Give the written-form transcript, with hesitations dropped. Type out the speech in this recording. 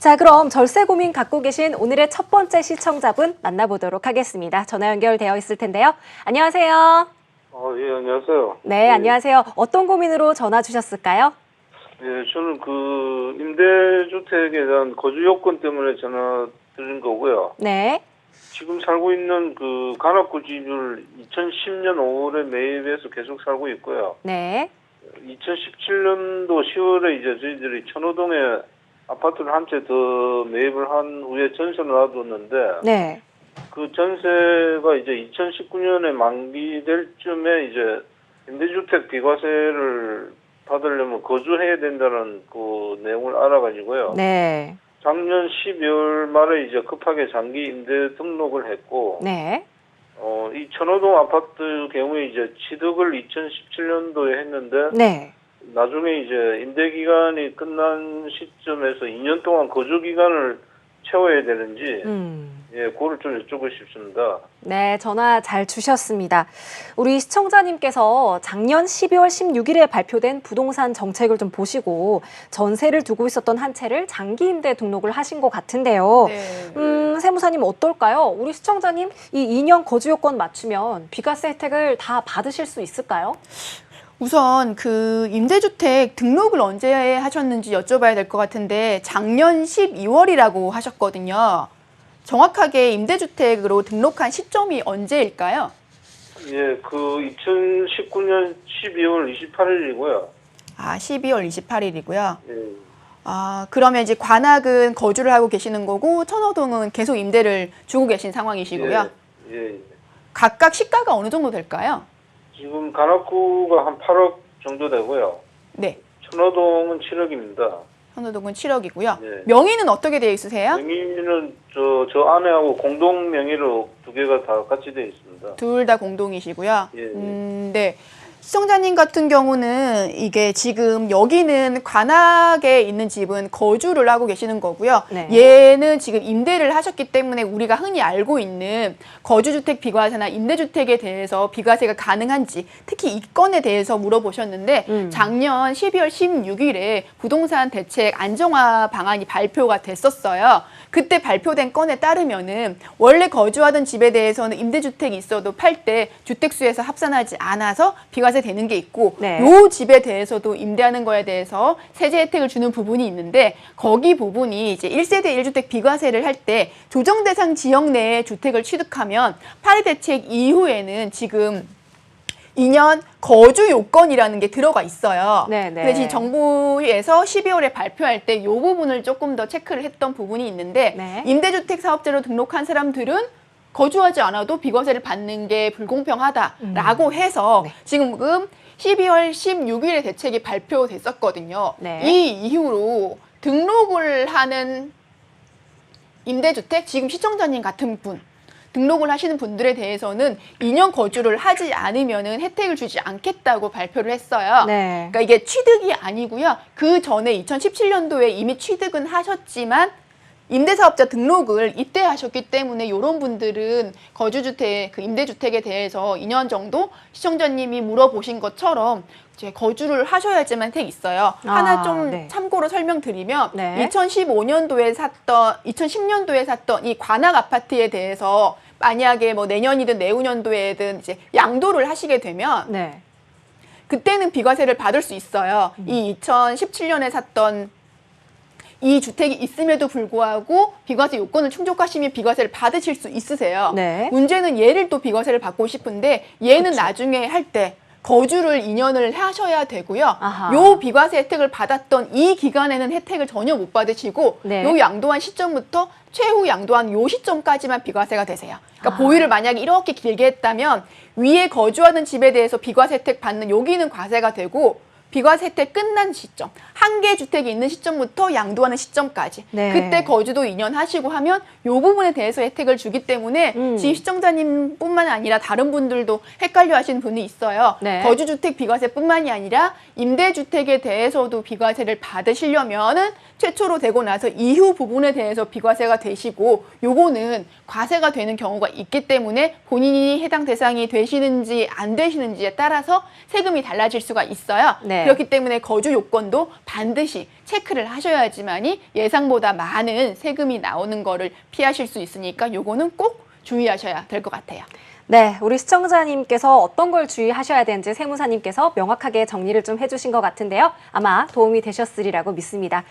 자, 그럼 절세 고민 갖고 계신 오늘의 첫 번째 시청자분 만나보도록 하겠습니다. 전화 연결되어 있을 텐데요. 안녕하세요. 예, 안녕하세요. 네, 안녕하세요. 어떤 고민으로 전화 주셨을까요? 예, 저는 임대주택에 대한 거주 요건 때문에 전화 드린 거고요. 네. 지금 살고 있는 관악구 집을 2010년 5월에 매입해서 계속 살고 있고요. 네. 2017년도 10월에 이제 저희들이 천호동에 아파트를 한 채 더 매입을 한 후에 전세를 놔뒀는데, 네. 그 전세가 이제 2019년에 만기될 쯤에 이제 임대주택 비과세를 받으려면 거주해야 된다는 그 내용을 알아가지고요. 네. 작년 12월 말에 이제 급하게 장기 임대 등록을 했고, 네. 이 천호동 아파트 경우에 이제 취득을 2017년도에 했는데, 네. 나중에 이제 임대 기간이 끝난 시점에서 2년 동안 거주 기간을 채워야 되는지, 예, 그거를 좀 여쭙고 싶습니다. 네, 전화 잘 주셨습니다. 우리 시청자님께서 작년 12월 16일에 발표된 부동산 정책을 좀 보시고 전세를 두고 있었던 한 채를 장기 임대 등록을 하신 것 같은데요. 네. 세무사님 어떨까요? 우리 시청자님 이 2년 거주 요건 맞추면 비과세 혜택을 다 받으실 수 있을까요? 우선 그 임대주택 등록을 언제 하셨는지 여쭤봐야 될 것 같은데 작년 12월이라고 하셨거든요. 정확하게 임대주택으로 등록한 시점이 언제일까요? 예, 2019년 12월 28일이고요. 아, 12월 28일이고요. 예. 아, 그러면 이제 관악은 거주를 하고 계시는 거고 천호동은 계속 임대를 주고 계신 상황이시고요. 예. 각각 시가가 어느 정도 될까요? 지금 관악구가 한 8억 정도 되고요. 네. 천호동은 7억입니다. 천호동은 7억이고요. 네. 명의는 어떻게 되어 있으세요? 명의는 저 아내하고 공동 명의로 두 개가 다 같이 되어 있습니다. 둘 다 공동이시고요. 예. 네. 시청자님 같은 경우는 이게 지금 여기는 관악에 있는 집은 거주를 하고 계시는 거고요. 네. 얘는 지금 임대를 하셨기 때문에 우리가 흔히 알고 있는 거주주택 비과세나 임대주택에 대해서 비과세가 가능한지 특히 이 건에 대해서 물어보셨는데 작년 12월 16일에 부동산 대책 안정화 방안이 발표가 됐었어요. 그때 발표된 건에 따르면은 원래 거주하던 집에 대해서는 임대주택이 있어도 팔 때 주택수에서 합산하지 않아서 비과세 되는 게 있고 네. 요 집에 대해서도 임대하는 거에 대해서 세제 혜택을 주는 부분이 있는데 거기 부분이 이제 1세대 1주택 비과세를 할 때 조정 대상 지역 내에 주택을 취득하면 8회 대책 이후에는 지금 2년 거주 요건이라는 게 들어가 있어요. 네네. 근데 지금 정부에서 12월에 발표할 때 이 부분을 조금 더 체크를 했던 부분이 있는데 네. 임대주택 사업자로 등록한 사람들은 거주하지 않아도 비과세를 받는 게 불공평하다라고 해서 네. 지금 12월 16일에 대책이 발표됐었거든요. 네. 이 이후로 등록을 하는 임대주택, 지금 시청자님 같은 분, 등록을 하시는 분들에 대해서는 2년 거주를 하지 않으면은 혜택을 주지 않겠다고 발표를 했어요. 네. 그러니까 이게 취득이 아니고요. 그 전에 2017년도에 이미 취득은 하셨지만 임대사업자 등록을 이때 하셨기 때문에 이런 분들은 거주주택, 임대주택에 대해서 2년 정도 시청자님이 물어보신 것처럼 이제 거주를 하셔야지만 혜택이 있어요. 하나 좀 네. 참고로 설명드리면 네. 2010년도에 샀던 이 관악 아파트에 대해서 만약에 뭐 내년이든 내후년도에든 이제 양도를 하시게 되면 네. 그때는 비과세를 받을 수 있어요. 이 2017년에 샀던 이 주택이 있음에도 불구하고 비과세 요건을 충족하시면 비과세를 받으실 수 있으세요. 네. 문제는 얘를 또 비과세를 받고 싶은데 얘는 그쵸. 나중에 할 때 거주를 2년을 하셔야 되고요. 아하. 요 비과세 혜택을 받았던 이 기간에는 혜택을 전혀 못 받으시고 네. 요 양도한 시점부터 최후 양도한 요 시점까지만 비과세가 되세요. 그러니까 아. 보유를 만약에 이렇게 길게 했다면 위에 거주하는 집에 대해서 비과세 혜택 받는 여기는 과세가 되고 비과세 혜택 끝난 시점, 한 개 주택이 있는 시점부터 양도하는 시점까지 네. 그때 거주도 2년 하시고 하면 이 부분에 대해서 혜택을 주기 때문에 지금 시청자님뿐만 아니라 다른 분들도 헷갈려 하시는 분이 있어요. 네. 거주주택 비과세뿐만이 아니라 임대주택에 대해서도 비과세를 받으시려면은 최초로 되고 나서 이후 부분에 대해서 비과세가 되시고 요거는 과세가 되는 경우가 있기 때문에 본인이 해당 대상이 되시는지 안 되시는지에 따라서 세금이 달라질 수가 있어요. 네. 그렇기 때문에 거주 요건도 반드시 체크를 하셔야지만이 예상보다 많은 세금이 나오는 거를 피하실 수 있으니까 요거는 꼭 주의하셔야 될 것 같아요. 네, 우리 시청자님께서 어떤 걸 주의하셔야 되는지 세무사님께서 명확하게 정리를 좀 해주신 것 같은데요. 아마 도움이 되셨으리라고 믿습니다.